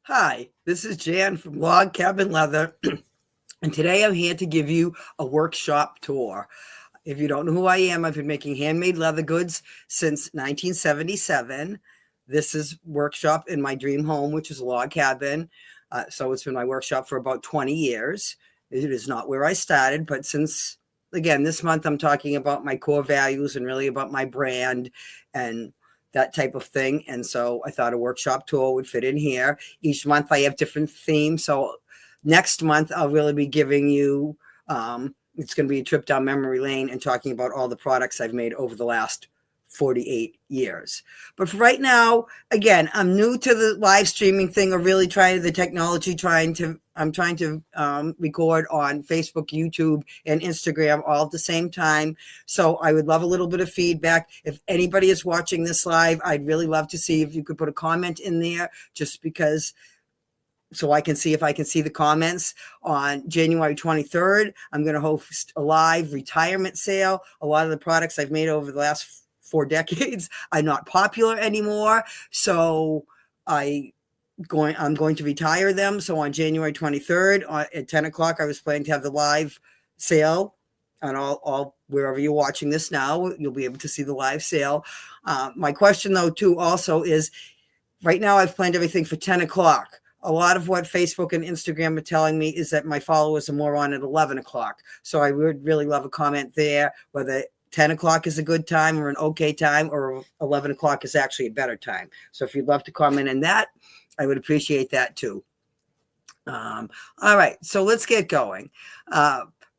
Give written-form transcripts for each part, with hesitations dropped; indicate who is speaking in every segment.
Speaker 1: Hi, this is Jan from Log Cabin Leather, and today I'm here to give you a workshop tour. If you don't know who I am, I've been making handmade leather goods since 1977. This is workshop in my dream home, which is a log cabin. So it's been my workshop for about 20 years. It is not where I started, but since, again, this month I'm talking about my core values and really about my brand and that type of thing. And so I thought a workshop tour would fit in here. Each month I have different themes. So next month I'll really be giving you, it's going to be a trip down memory lane and talking about all the products I've made over the last 48 years. But for right now, again, I'm new to the live streaming thing, or really trying the technology, I'm trying to record on Facebook, YouTube, and Instagram all at the same time. So I would love a little bit of feedback. If anybody is watching this live, I'd really love to see if you could put a comment in there, just because, so I can see if I can see the comments. On January 23rd, I'm going to host a live retirement sale. A lot of the products I've made over the last 4 decades are not popular anymore. So I'm going to retire them. So on January 23rd at 10 o'clock, I was planning to have the live sale on all wherever you're watching this now. You'll be able to see the live sale. My question, though, too, also is, right now I've planned everything for 10 o'clock. A lot of what Facebook and Instagram are telling me is that my followers are more on at 11 o'clock. So I would really love a comment there, whether 10 o'clock is a good time or an okay time, or 11 o'clock is actually a better time. So if you'd love to comment on that, I would appreciate that too. All right, so let's get going.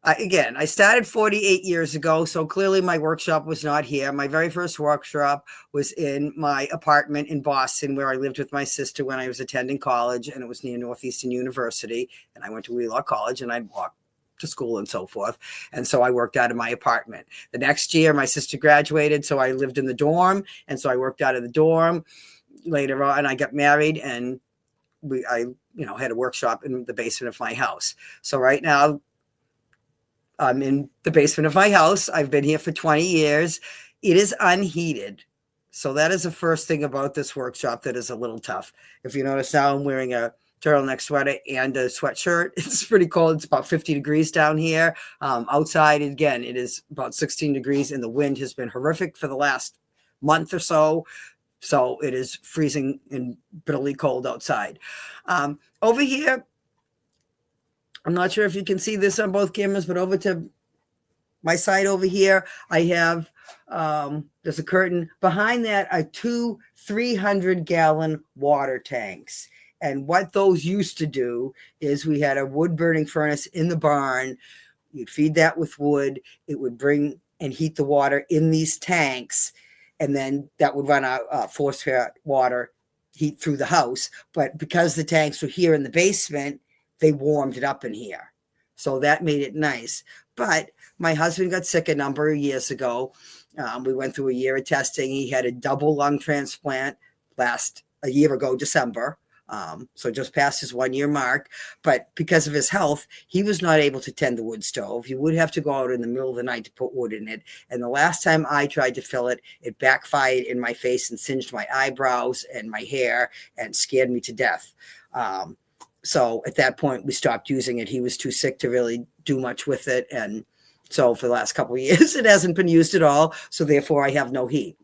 Speaker 1: Again, I started 48 years ago, so clearly my workshop was not here. My very first workshop was in my apartment in Boston, where I lived with my sister when I was attending college, and it was near Northeastern University. And I went to Wheelock College, and I'd walk to school and so forth. And so I worked out of my apartment. The next year, my sister graduated, so I lived in the dorm, and so I worked out of the dorm. Later on, I got married, and I had a workshop in the basement of my house. So right now, I'm in the basement of my house. I've been here for 20 years. It is unheated. So that is the first thing about this workshop that is a little tough. If you notice now, I'm wearing a turtleneck sweater and a sweatshirt. It's pretty cold. It's about 50 degrees down here. Outside, again, it is about 16 degrees, and the wind has been horrific for the last month or so. So it is freezing and bitterly cold outside. Over here, I'm not sure if you can see this on both cameras, but over to my side over here, I have, there's a curtain. Behind that are 2 300-gallon water tanks. And what those used to do is, we had a wood burning furnace in the barn. You'd feed that with wood. It would bring and heat the water in these tanks. And then that would run out force fed water heat through the house. But because the tanks were here in the basement, they warmed it up in here. So that made it nice. But my husband got sick a number of years ago. We went through a year of testing. He had a double lung transplant a year ago, December. So just past his 1-year mark. But because of his health, he was not able to tend the wood stove. He would have to go out in the middle of the night to put wood in it. And the last time I tried to fill it, it backfired in my face and singed my eyebrows and my hair and scared me to death. So at that point, we stopped using it. He was too sick to really do much with it. And so for the last couple of years, it hasn't been used at all. So therefore, I have no heat.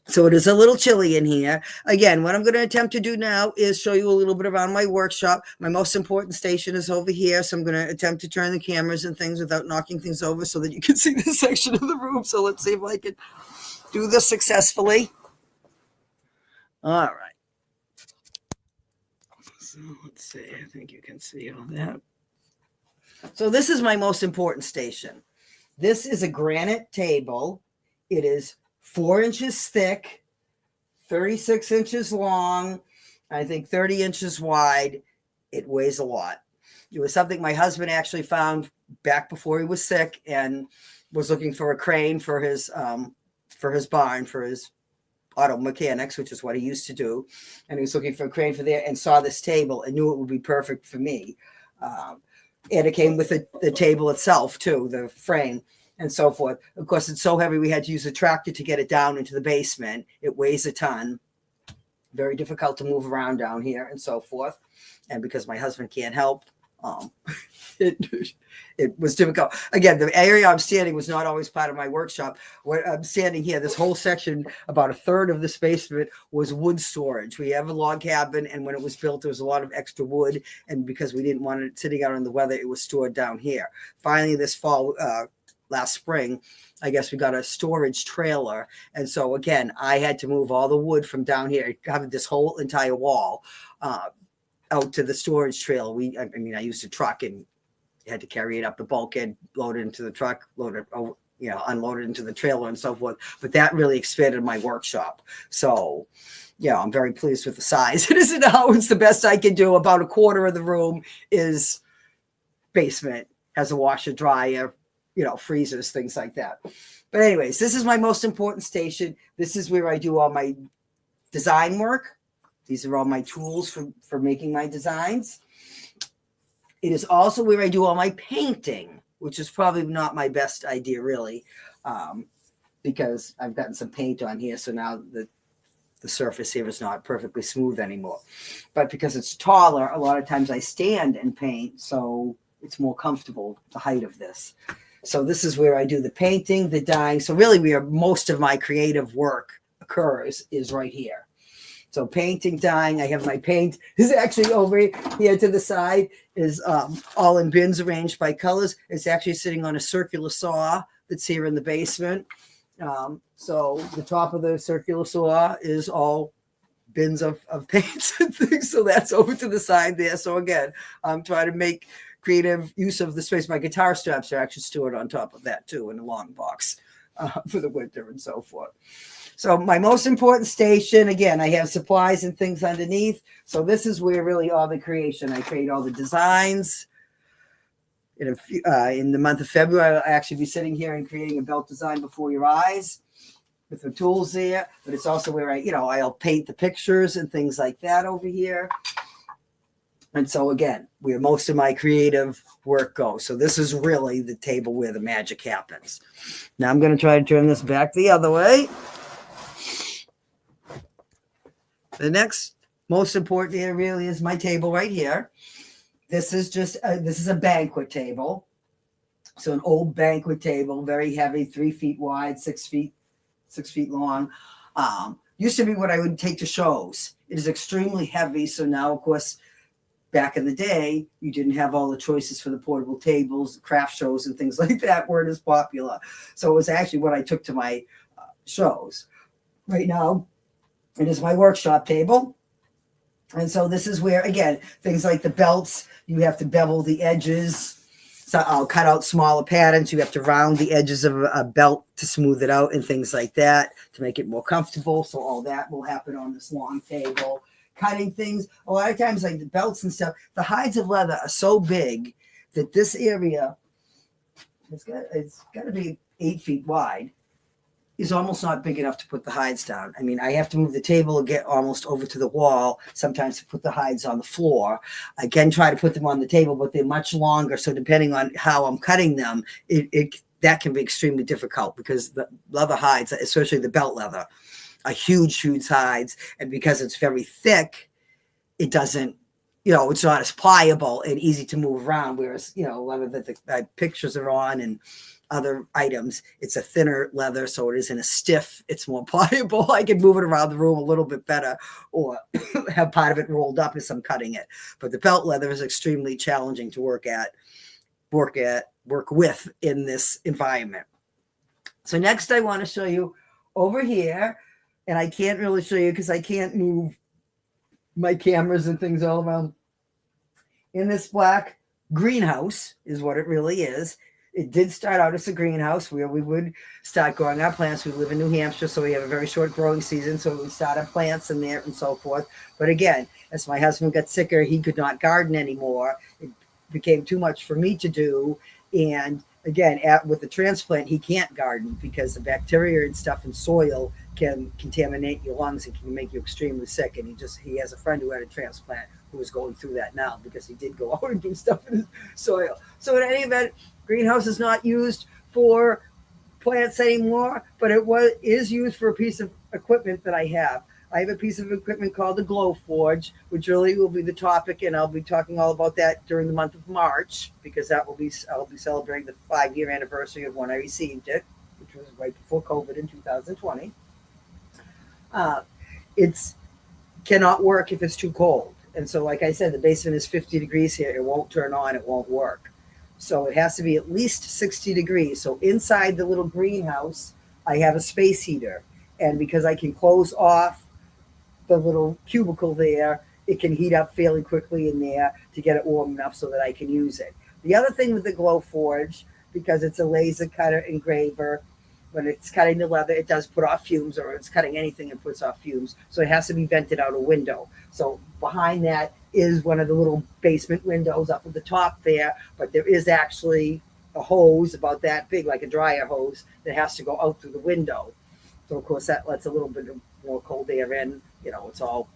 Speaker 1: So it is a little chilly in here. Again, what I'm going to attempt to do now is show you a little bit around my workshop. My most important station is over here. So I'm going to attempt to turn the cameras and things without knocking things over so that you can see this section of the room. So let's see if I can do this successfully. All right. So let's see. I think you can see all that. So this is my most important station. This is a granite table. It is 4 inches thick, 36 inches long, I think 30 inches wide. It weighs a lot. It was something my husband actually found back before he was sick, and was looking for a crane for his barn, for his auto mechanics, which is what he used to do. And he was looking for a crane for there, and saw this table and knew it would be perfect for me. And it came with the table itself too, the frame and so forth. Of course, it's so heavy, we had to use a tractor to get it down into the basement. It weighs a ton. very difficult to move around down here and so forth. And because my husband can't help, it it was difficult. Again, the area I'm standing was not always part of my workshop. When I'm standing here, this whole section, about a third of this basement was wood storage. We have a log cabin, and when it was built, there was a lot of extra wood. And because we didn't want it sitting out in the weather, it was stored down here. Finally, this fall, last spring, I guess we got a storage trailer. And so again, I had to move all the wood from down here, covered this whole entire wall, out to the storage trailer. I mean, I used a truck and had to carry it up the bulkhead, load it into the truck, load it, unload it into the trailer and so forth. But that really expanded my workshop. So, yeah, I'm very pleased with the size. It isn't how it's the best I can do. About a quarter of the room is basement, has a washer, dryer, freezers, things like that. But anyways, this is my most important station. This is where I do all my design work. These are all my tools for making my designs. It is also where I do all my painting, which is probably not my best idea, really, because I've gotten some paint on here. So now the surface here is not perfectly smooth anymore. But because it's taller, a lot of times I stand and paint, so it's more comfortable, the height of this. So this is where I do the painting, the dyeing. So really where most of my creative work occurs is right here. So painting, dyeing, I have my paint is actually over here to the side, is all in bins arranged by colors. It's actually sitting on a circular saw that's here in the basement. So the top of the circular saw is all bins of paints and things. So that's over to the side there. So again, I'm trying to make creative use of the space. My guitar straps are actually stored on top of that too in a long box for the winter and so forth. So my most important station, again, I have supplies and things underneath. So this is where really all the creation, I create all the designs. In the month of February, I'll actually be sitting here and creating a belt design before your eyes with the tools there. But it's also where I'll paint the pictures and things like that over here. And so again, where most of my creative work goes. So this is really the table where the magic happens. Now I'm going to try to turn this back the other way. The next most important area really is my table right here. This is this is a banquet table. So an old banquet table, very heavy, 3 feet wide, 6 feet long. Used to be what I would take to shows. It is extremely heavy. So now, of course, back in the day, you didn't have all the choices for the portable tables, craft shows, and things like that weren't as popular. So it was actually what I took to my shows. Right now, it is my workshop table. And so this is where, again, things like the belts, you have to bevel the edges. So I'll cut out smaller patterns. You have to round the edges of a belt to smooth it out and things like that to make it more comfortable. So all that will happen on this long table. Cutting things, a lot of times like the belts and stuff, the hides of leather are so big that this area, it's got to be 8 feet wide, is almost not big enough to put the hides down. I mean, I have to move the table and get almost over to the wall, sometimes to put the hides on the floor. I can try to put them on the table, but they're much longer. So depending on how I'm cutting them, that can be extremely difficult because the leather hides, especially the belt leather, are huge hides. And because it's very thick, it doesn't, it's not as pliable and easy to move around. Whereas, a lot of the pictures are on and other items, it's a thinner leather, so it isn't as stiff. It's more pliable. I can move it around the room a little bit better or have part of it rolled up as I'm cutting it. But the belt leather is extremely challenging to work with in this environment. So next I want to show you over here, and I can't really show you because I can't move my cameras and things all around. In this black greenhouse is what it really is. It did start out as a greenhouse where we would start growing our plants. We live in New Hampshire, so we have a very short growing season. So we started plants in there and so forth. But again, as my husband got sicker, he could not garden anymore. It became too much for me to do. And again, with the transplant, he can't garden because the bacteria and stuff in soil can contaminate your lungs and can make you extremely sick. And he has a friend who had a transplant who is going through that now because he did go out and do stuff in his soil. So in any event, greenhouse is not used for plants anymore, but it is used for a piece of equipment that I have. I have a piece of equipment called the Glow Forge, which really will be the topic, and I'll be talking all about that during the month of March, because I'll be celebrating the 5-year anniversary of when I received it, which was right before COVID in 2020. It's cannot work if it's too cold. And so, like I said, the basement is 50 degrees here. It won't turn on. It won't work. So it has to be at least 60 degrees. So inside the little greenhouse, I have a space heater. And because I can close off the little cubicle there, it can heat up fairly quickly in there to get it warm enough so that I can use it. The other thing with the Glow Forge, because it's a laser cutter engraver, when it's cutting the leather, it does put off fumes, or it's cutting anything, it puts off fumes. So it has to be vented out a window. So behind that is one of the little basement windows up at the top there, but there is actually a hose about that big, like a dryer hose, that has to go out through the window. So of course that lets a little bit more cold air in. It's all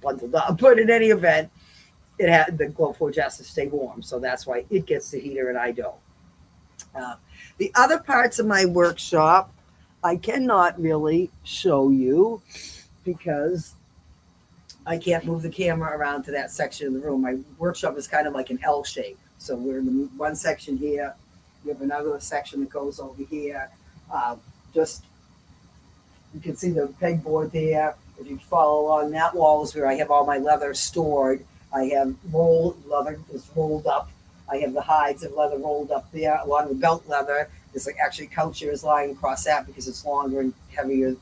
Speaker 1: bundled up. But in any event, the Glow Forge has to stay warm. So that's why it gets the heater and I don't. The other parts of my workshop, I cannot really show you because I can't move the camera around to that section of the room. My workshop is kind of like an L shape. So we're in the one section here. We have another section that goes over here. You can see the pegboard there. If you follow along, that wall is where I have all my leather stored. I have leather is rolled up. I have the hides of leather rolled up there, along with belt leather. There's actually couch chairs lying across that because it's longer and heavier,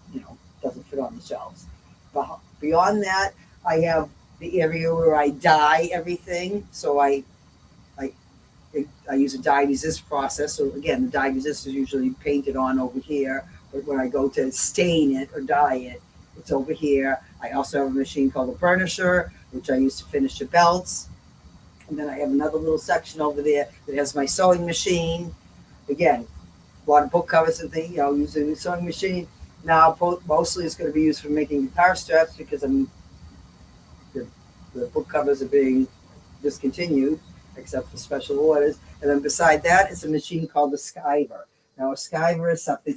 Speaker 1: doesn't fit on the shelves. But beyond that, I have the area where I dye everything. So I use a dye resist process. So again, the dye resist is usually painted on over here, but when I go to stain it or dye it, it's over here. I also have a machine called a burnisher, which I use to finish the belts. And then I have another little section over there that has my sewing machine. Again, a lot of book covers and things, using the sewing machine. Now, mostly it's going to be used for making guitar straps because the book covers are being discontinued, except for special orders. And then beside that is a machine called the skiver. Now, a skiver is something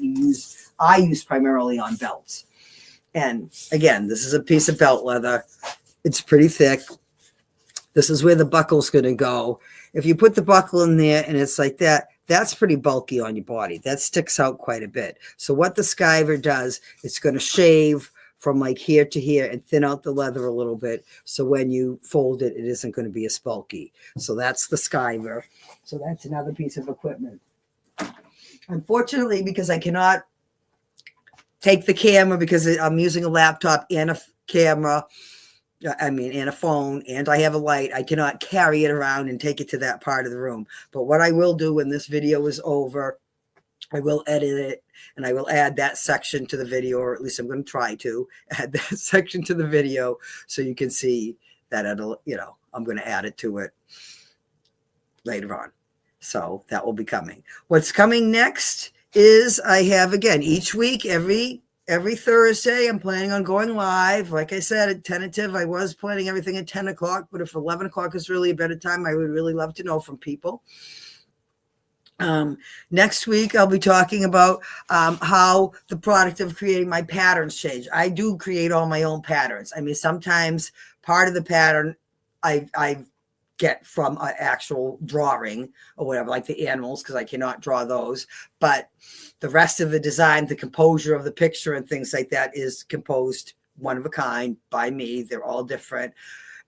Speaker 1: I use primarily on belts. And again, this is a piece of belt leather. It's pretty thick. This is where the buckle's going to go. If you put the buckle in there and it's like that, that's pretty bulky on your body. That sticks out quite a bit. So what the skiver does, it's going to shave from like here to here and thin out the leather a little bit. So when you fold it, it isn't going to be as bulky. So that's the skiver. So that's another piece of equipment. Unfortunately, because I cannot take the camera because I'm using a laptop and a camera, and a phone, and I have a light, I cannot carry it around and take it to that part of the room. But what I will do when this video is over, I will edit it and I will add that section to the video, or at least I'm going to try to add that section to the video so you can see that I'm going to add it to it later on. So that will be coming. What's coming next is I have, again, each week, every Thursday, I'm planning on going live. Like I said, at tentative, I was planning everything at 10 o'clock, but if 11 o'clock is really a better time, I would really love to know from people. Next week, I'll be talking about how the product of creating my patterns change. I do create all my own patterns. I mean, sometimes part of the pattern I get from an actual drawing or whatever, like the animals, because I cannot draw those. But the rest of the design, the composure of the picture and things like that is composed one of a kind by me. They're all different.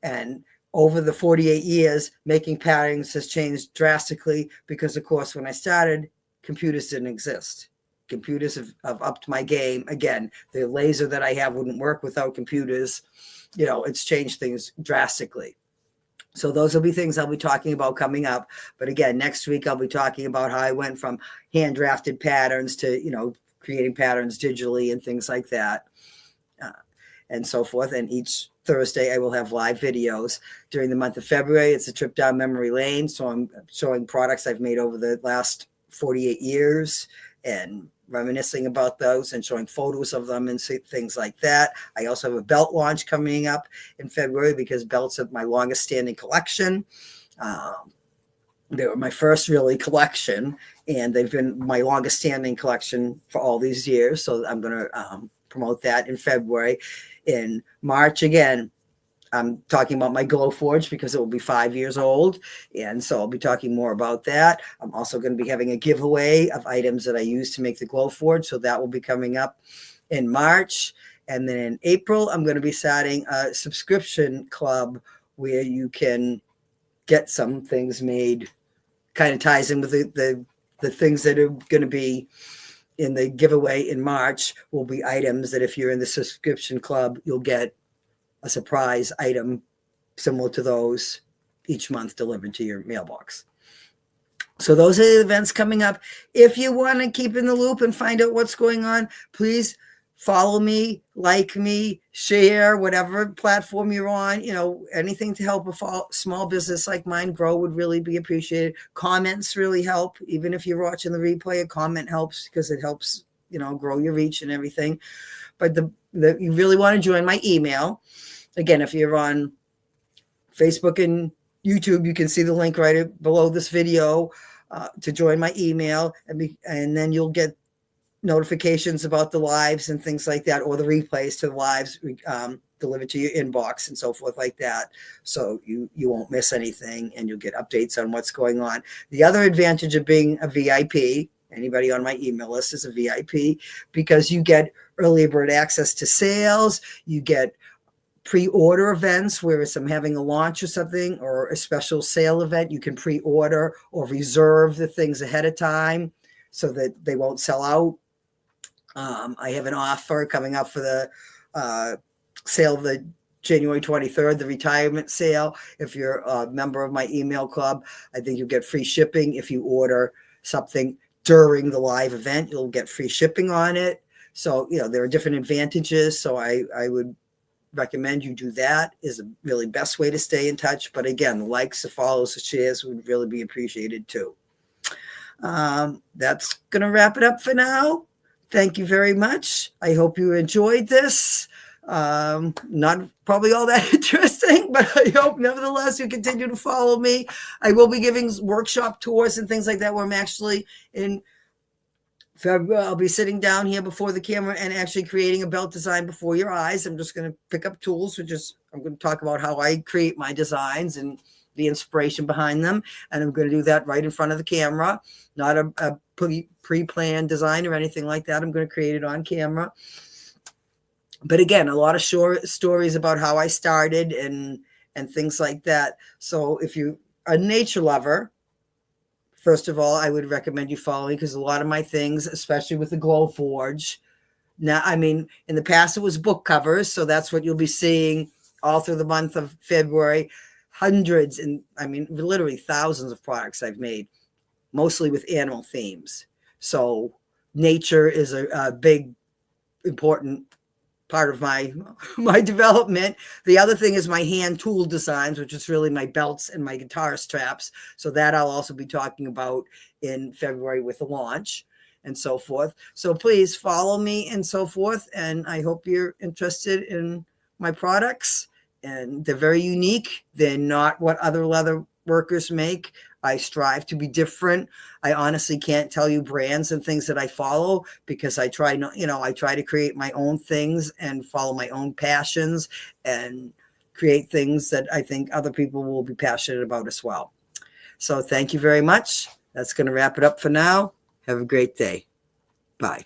Speaker 1: And over the 48 years, making patterns has changed drastically because, of course, when I started, computers didn't exist. Computers have upped my game. Again, the laser that I have wouldn't work without computers. It's changed things drastically. So those will be things I'll be talking about coming up. But again, next week, I'll be talking about how I went from hand drafted patterns to, creating patterns digitally and things like that, and so forth. And each Thursday, I will have live videos. During the month of February, it's a trip down memory lane. So I'm showing products I've made over the last 48 years and reminiscing about those and showing photos of them and things like that. I also have a belt launch coming up in February because belts are my longest standing collection. They were my first really collection, and they've been my longest standing collection for all these years. So I'm going to promote that in February. In March, again, I'm talking about my Glow Forge because it will be 5 years old. And so I'll be talking more about that. I'm also going to be having a giveaway of items that I use to make the Glow Forge. So that will be coming up in March. And then in April, I'm going to be starting a subscription club where you can get some things made. Kind of ties in with the things that are going to be in the giveaway in March will be items that if you're in the subscription club, you'll get a surprise item similar to those each month delivered to your mailbox. So those are the events coming up. If you want to keep in the loop and find out what's going on, please follow me, like me, share whatever platform you're on. You know, anything to help a small business like mine grow would really be appreciated. Comments really help. Even if you're watching the replay, a comment helps because it helps, you know, grow your reach and everything. But you really want to join my email. Again, if you're on Facebook and YouTube, you can see the link right below this video to join my email, and then you'll get notifications about the lives and things like that, or the replays to the lives delivered to your inbox and so forth like that. So you won't miss anything, and you'll get updates on what's going on. The other advantage of being a VIP, anybody on my email list is a VIP, because you get early bird access to sales, you get pre-order events where if I'm having a launch or something or a special sale event, you can pre-order or reserve the things ahead of time so that they won't sell out. I have an offer coming up for the sale of the January 23rd, the retirement sale. If you're a member of my email club, I think you'll get free shipping. If you order something during the live event, you'll get free shipping on it. So, you know, there are different advantages. So I would recommend you do that. Is the really best way to stay in touch. But again, the likes, the follows, the shares would really be appreciated too. That's going to wrap it up for now. Thank you very much. I hope you enjoyed this. Not probably all that interesting, but I hope nevertheless you continue to follow me. I will be giving workshop tours and things like that where I'm actually in February. I'll be sitting down here before the camera and actually creating a belt design before your eyes. I'm just going to pick up tools, I'm going to talk about how I create my designs and the inspiration behind them. And I'm going to do that right in front of the camera, not a pre-planned design or anything like that. I'm going to create it on camera. But again, a lot of short stories about how I started and things like that. So if you're a nature lover, first of all, I would recommend you follow me because a lot of my things, especially with the Glow Forge, now, I mean, in the past it was book covers. So that's what you'll be seeing all through the month of February. Hundreds and I mean, literally thousands of products I've made, mostly with animal themes. So nature is a big, important part of my development. The other thing is my hand tool designs, which is really my belts and my guitar straps. So that I'll also be talking about in February with the launch and so forth. So please follow me and so forth. And I hope you're interested in my products. And they're very unique. They're not what other leather workers make. I strive to be different. I honestly can't tell you brands and things that I follow because I try to create my own things and follow my own passions and create things that I think other people will be passionate about as well. So thank you very much. That's going to wrap it up for now. Have a great day. Bye.